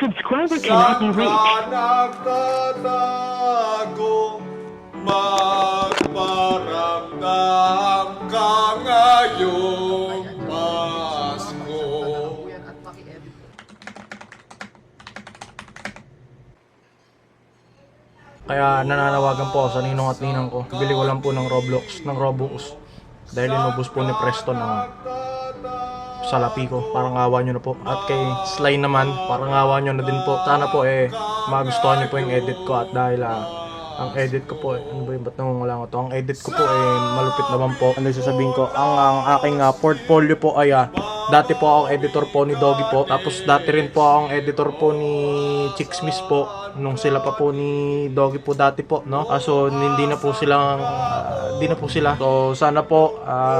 subscriber cannot be reached. Saan nagtatago, magparamdam ka ngayong Pasko. Kaya nananawagan po ako sa ninong at ninang ko. Bili ko lang po ng Robux. Dahil inubos po ni Preston ang salapi ko. Parang awa nyo na po. At kay Sly naman, parang awa nyo na din po. Sana po magustuhan nyo po yung edit ko. At dahil ang edit ko po ano ba yung ba't nangungula ko to? Ang edit ko po malupit naman po. Ano yung sasabihin ko? Ang aking portfolio po ay dati po akong editor po ni Doggy po. Tapos dati rin po akong editor po ni Chicksmiss po. Nung sila pa po ni Doggy po dati po, no? So hindi na po sila. So sana po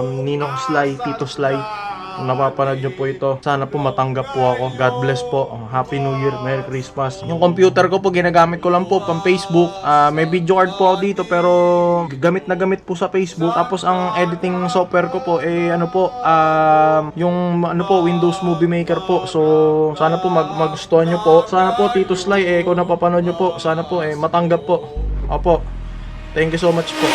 Ninong Sly, Tito Sly, kung napapanood nyo po ito, sana po matanggap po ako. God bless po. Happy New Year, Merry Christmas. Yung computer ko po, ginagamit ko lang po pang Facebook. May video card po ako dito pero gamit na gamit po sa Facebook. Tapos ang editing software ko po yung Windows Movie Maker po. So sana po magustuhan nyo po. Sana po Tito Sly kung napapanood nyo po, sana po matanggap po. Opo. Thank you so much po.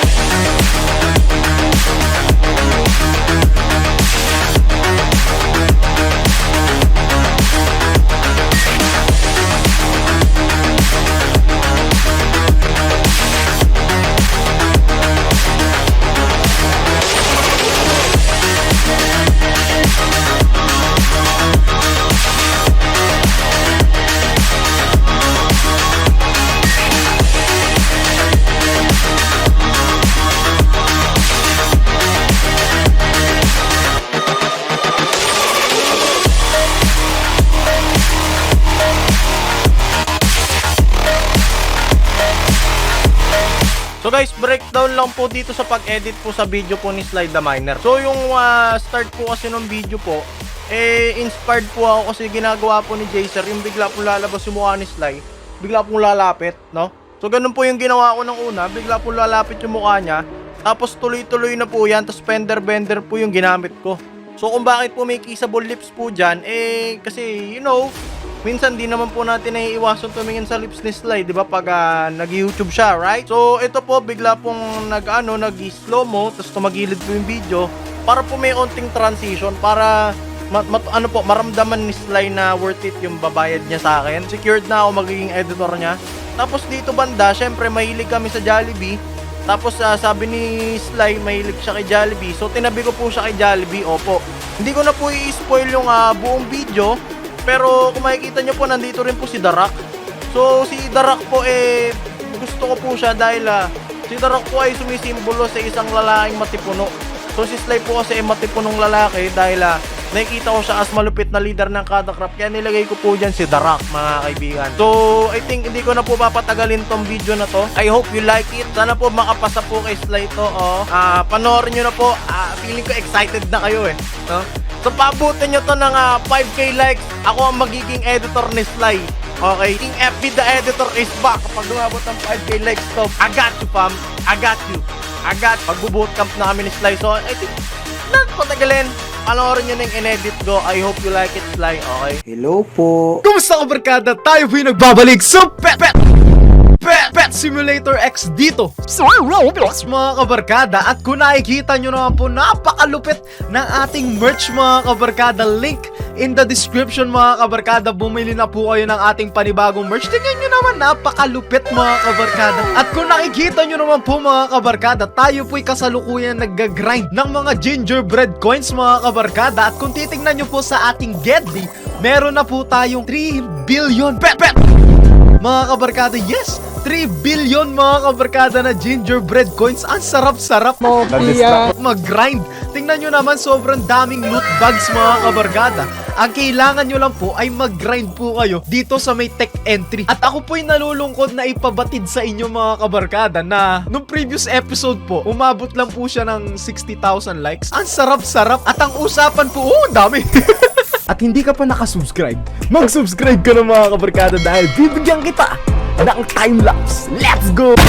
So guys, breakdown lang po dito sa pag-edit po sa video po ni Sly the Miner. So yung start po kasi ng video po, inspired po ako kasi ginagawa po ni Jaser, yung bigla po lalabas yung mukha ni Sly, bigla pong lalapit, no? So ganun po yung ginawa ko ng una, bigla po lalapit yung mukha niya, tapos tuloy-tuloy na po yan, tapos fender-bender po yung ginamit ko. So kung bakit po may kissable lips po dyan, kasi minsan di naman po natin naiiwasan tumingin sa lips ni Sly, di ba, pag nag-YouTube siya, right? So ito po bigla pong nag-slow mo, tapos tumagilid po yung video para po may onting transition para maramdaman ni Sly na worth it yung babayad niya sa akin. Secured na ako magiging editor niya. Tapos dito banda, syempre mahilig kami sa Jollibee. Tapos sabi ni Sly mahilig siya kay Jollibee. So tinabi ko po siya kay Jollibee. Opo. Hindi ko na po i-spoil yung buong video. Pero kung makikita nyo po, nandito rin po si The Rock. So si The Rock po gusto ko po siya dahil si The Rock po ay sumisimbolo sa isang lalaking matipuno. So si Sly po kasi matipunong lalaki dahil nakikita ko siya as malupit na leader ng Kadakrap. Kaya nilagay ko po dyan si The Rock, mga kaibigan. So I think hindi ko na po papatagalin tong video na to. I hope you like it. Sana po makapasa po kay Sly to. Panoorin nyo na po. Feeling ko excited na kayo no? So paabutin nyo to ng 5k likes. Ako ang magiging editor ni Sly. Okay? King FB the editor is back. Kapag lumabot ng 5k likes to, I got you fam. I got you. Magbo-bootcamp na kami ni Sly. So I think not patagalin. Panoorin nyo na yung in-edit ko. I hope you like it, Sly. Okay? Hello po. Kumusta ka barkada? Tayo po yung nagbabalik sa Pet Simulator X dito sa Roblox, mga kabarkada. At kung nakikita nyo naman po, napakalupit ng ating merch, mga kabarkada. Link in the description, mga kabarkada. Bumili na po kayo ng ating panibagong merch. Tingnan nyo naman, napakalupit, mga kabarkada. At kung nakikita nyo naman po, mga kabarkada, tayo po'y kasalukuyan nag-grind ng mga gingerbread coins, mga kabarkada. At kung titingnan nyo po sa ating Gedli, meron na po tayong 3 billion mga kabarkada. Yes, 3 billion mga kabarkada na gingerbread coins. Ang sarap-sarap mo mag-grind. Tingnan nyo naman, sobrang daming loot bags, mga kabarkada. Ang kailangan nyo lang po ay mag-grind po kayo dito sa may tech entry. At ako po'y nalulungkot na ipabatid sa inyo, mga kabarkada, na nung previous episode po, umabot lang po siya ng 60,000 likes. Ang sarap-sarap. At ang usapan po, ang dami. At hindi ka pa nakasubscribe, mag-subscribe ka na, mga kabarkada, dahil bibigyan kita ng time-lapse. Let's go!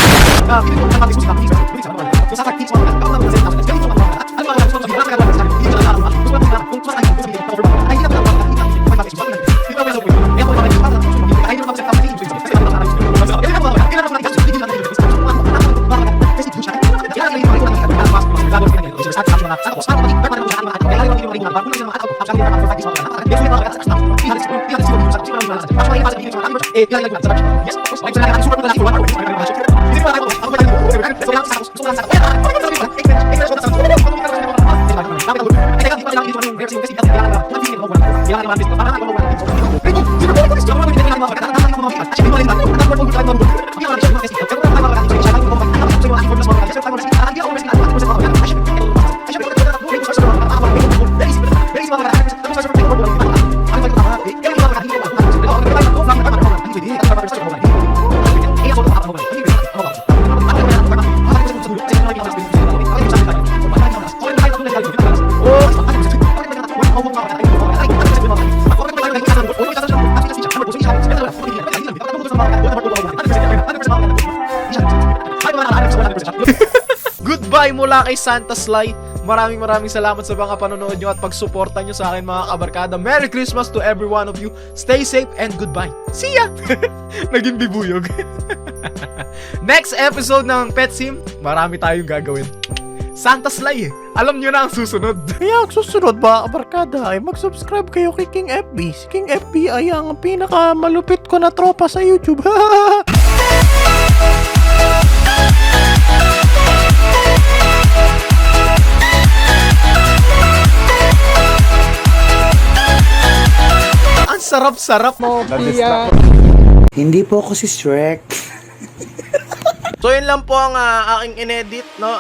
Goodbye mula kay Santa Sly. Maraming salamat sa mga panonood nyo at pagsuporta nyo sa akin mga kabarkada. Merry Christmas to every one of you. Stay safe and goodbye. See ya! Naging bibuyog. Next episode ng Pet Sim, marami tayong gagawin. Santa Sly eh. Alam nyo na ang susunod. Kaya ang susunod ba, kabarkada, ay mag-subscribe kayo kay King FB. Si King FB ay ang pinakamalupit ko na tropa sa YouTube. Ang sarap-sarap mo. Hindi po ako si Shrek. So yun lang po ang aking inedit, no?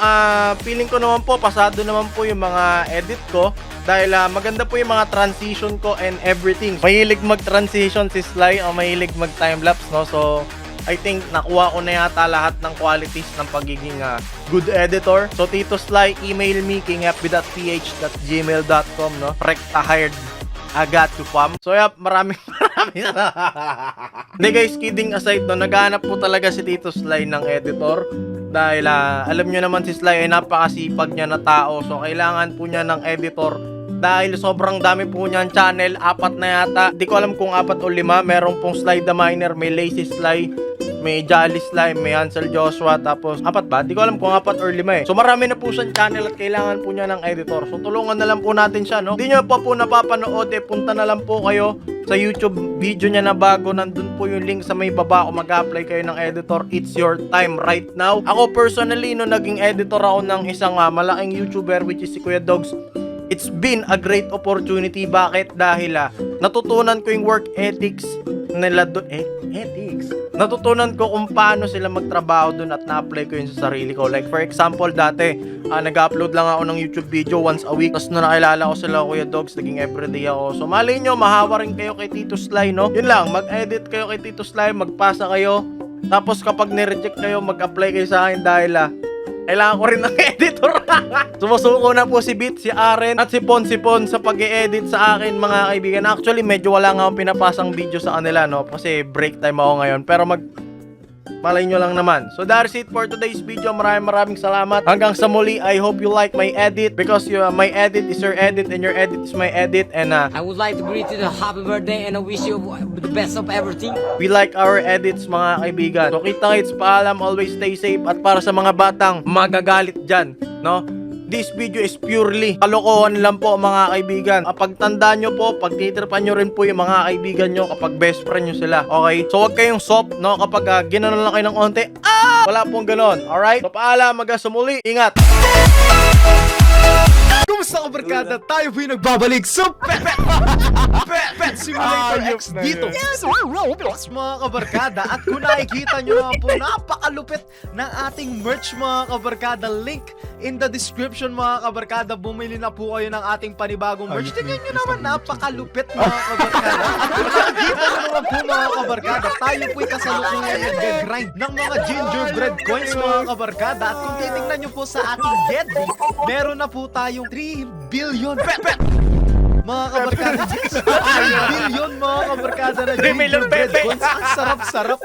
Feeling ko naman po pasado naman po yung mga edit ko dahil maganda po yung mga transition ko and everything. Mahilig mag-transition si Sly o mahilig mag-timelapse, no? So I think nakuha ko na yata lahat ng qualities ng pagiging good editor. So Tito Sly, email me kingfb.ph@gmail.com, no? Rekta hired. I got you, fam. So, yep, maraming. Hindi guys, kidding aside, no, naghahanap po talaga si Tito Sly ng editor. Dahil, alam nyo naman si Sly ay napakasipag niya na tao. So, kailangan po niya ng editor. Dahil sobrang dami po niyang channel, 4 na yata. Di ko alam kung 4 o 5. Meron pong Sly the Miner, may Lazy Sly, may Jolly Sly, may Hansel Joshua, tapos 4 ba? Di ko alam kung 4 or 5 eh. So marami na po siyang channel at kailangan po niya ng editor. So tulungan na lang po natin siya, no? Di nyo pa po napapanood eh, punta na lang po kayo sa YouTube video niya na bago. Nandun po yung link sa may baba kung mag-apply kayo ng editor. It's your time right now. Ako personally, no, naging editor ako ng isang malaking YouTuber which is si Kuya Dogs. It's been a great opportunity. Bakit? Dahil natutunan ko yung work ethics nila doon. Ethics? Natutunan ko kung paano sila magtrabaho doon at na-apply ko yun sa sarili ko. Like for example, dati nag-upload lang ako ng YouTube video once a week. Tapos nung nakilala ko sila Kuya Dogs, naging everyday ako. So malay nyo, mahawa rin kayo kay Tito Sly, no? Yun lang, mag-edit kayo kay Tito Sly, magpasa kayo. Tapos kapag nireject kayo, mag-apply kayo sa akin dahil kailangan ko rin ng editor. Sumusuko na po si Beat, si Aren, at si Pon sa pag-i-edit sa akin mga kaibigan. Actually, medyo wala nga akong pinapasang video sa kanila, no? Kasi break time ako ngayon. Pero malay nyo lang naman. So that's it for today's video. Maraming salamat. Hanggang sa muli, I hope you like my edit because my edit is your edit and your edit is my edit. And I would like to greet you the happy birthday and I wish you the best of everything. we like our edits mga kaibigan. So kita-kits, paalam, always stay safe. At para sa mga batang magagalit dyan, no? This video is purely kalokohan lang po mga kaibigan. Kapag tandaan nyo po, pag titirpan nyo rin po yung mga kaibigan nyo kapag best friend nyo sila. Okay? So huwag kayong soft, no? Kapag ginanon lang kayo ng onte, wala pong ganon. Alright? So paalam, hanggang sa muli. Ingat! Kumusta kabarkada? Tayo po yung nagbabalik sa Pet Simulator X dito. Mga kabarkada, at kung nakikita nyo naman po, napakalupit ng ating merch mga kabarkada. Link in the description mga kabarkada. Bumili na po kayo ng ating panibagong merch. Tingnan nyo naman, napakalupit mga kabarkada. At kung nakikita nyo naman po mga kabarkada, tayo po'y kasalukuyan nag-grind ng mga gingerbread coins mga kabarkada. At kung titignan nyo po sa ating Geddy, meron na po tayong 3 billion mga kabarkada. 3 billion mga kabarkada na gingerbread coins. Ang sarap-sarap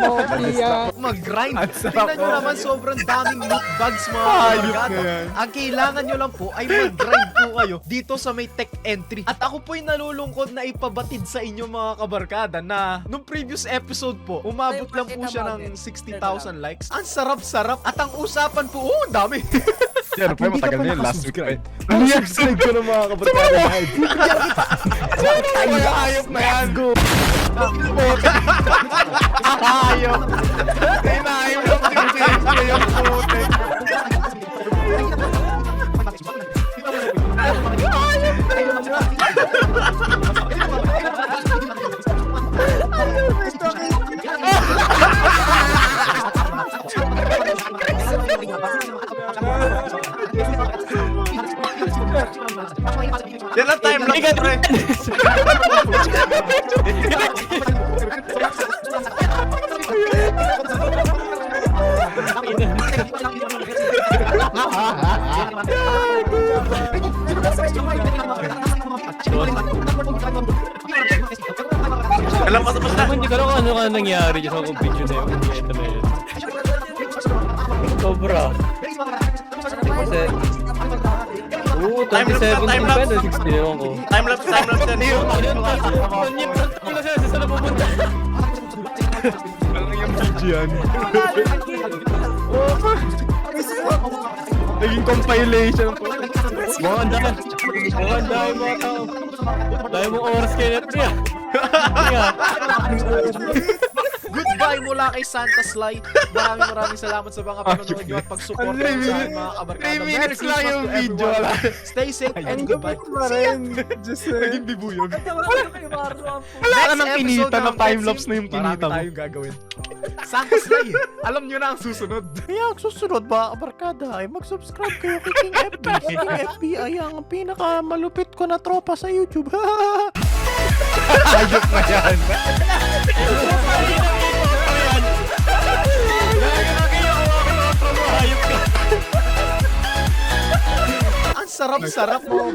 mag-grind. Tingnan nyo naman, sobrang daming loot bags mga kabarkada. Ang kailangan nyo lang po ay mag-grind po kayo dito sa may tech entry. At ako po'y nalulungkod na ipabatid sa inyo mga kabarkada na nung previous episode po, umabot lang po siya ng 60,000 likes. Ang sarap-sarap. At ang usapan po, ang dami. Yan, pa, Hindi ka matagal pa na yun. Last week pa. nakasubscribe. Subscribe ko ng mga kabarkada live. Kaya ayop na yan. Go. Ayop! Inayop na pinipili yung puti. Yan ang time lapse, pre. Alam pa tapos na. Hindi ko alam kung ano ka nangyari dyan sa video na yun. Ito na yun. Sobra. Kasi... Oo, 27 time lapse. 16 ewan ko. Time lapse yan. Ano sila sa na pupunta? Ang yung video yan. Naging compilation po. Mga dami mga tao. Dahil mong oras kayo natin yan. Goodbye mula kay Santa Sly. Maraming salamat sa mga panonood nyo at pagsuporta sa aking mga kabarkada. 3 minutes lang yung video. Stay safe and goodbye. Naging bibuyog. Wala ka nang kinita na time-lapse na yung kinita mo. Marami tayong gagawin. Santa Sly, alam nyo na ang susunod. Kaya ang susunod ba, barkada, ay mag-subscribe kayo kay King FB. King FB ay ang pinakamalupit ko na tropa sa YouTube. Ayok na yan. Ang sarap-sarap mo.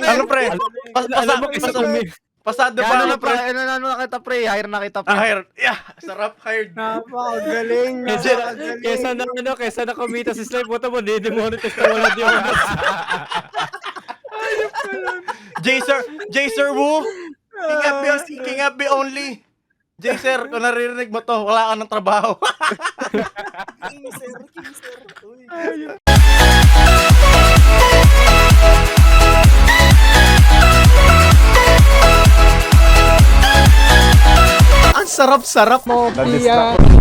Ano, pre? Alam mo kasi kami. Pasado Ano pa na ako, pre. pre? Ano na kita pre? Hire na kita pre. Hired. Yeah, sarap, hired. Napakagaling. Kesa na kumita si Slime, puta mo, di-demonetize na wala di ako. Jaser Wu. King FB only. Jaser, kung naririnig mo to, wala ka ng trabaho. Ang sarap-sarap mo. Na-distract.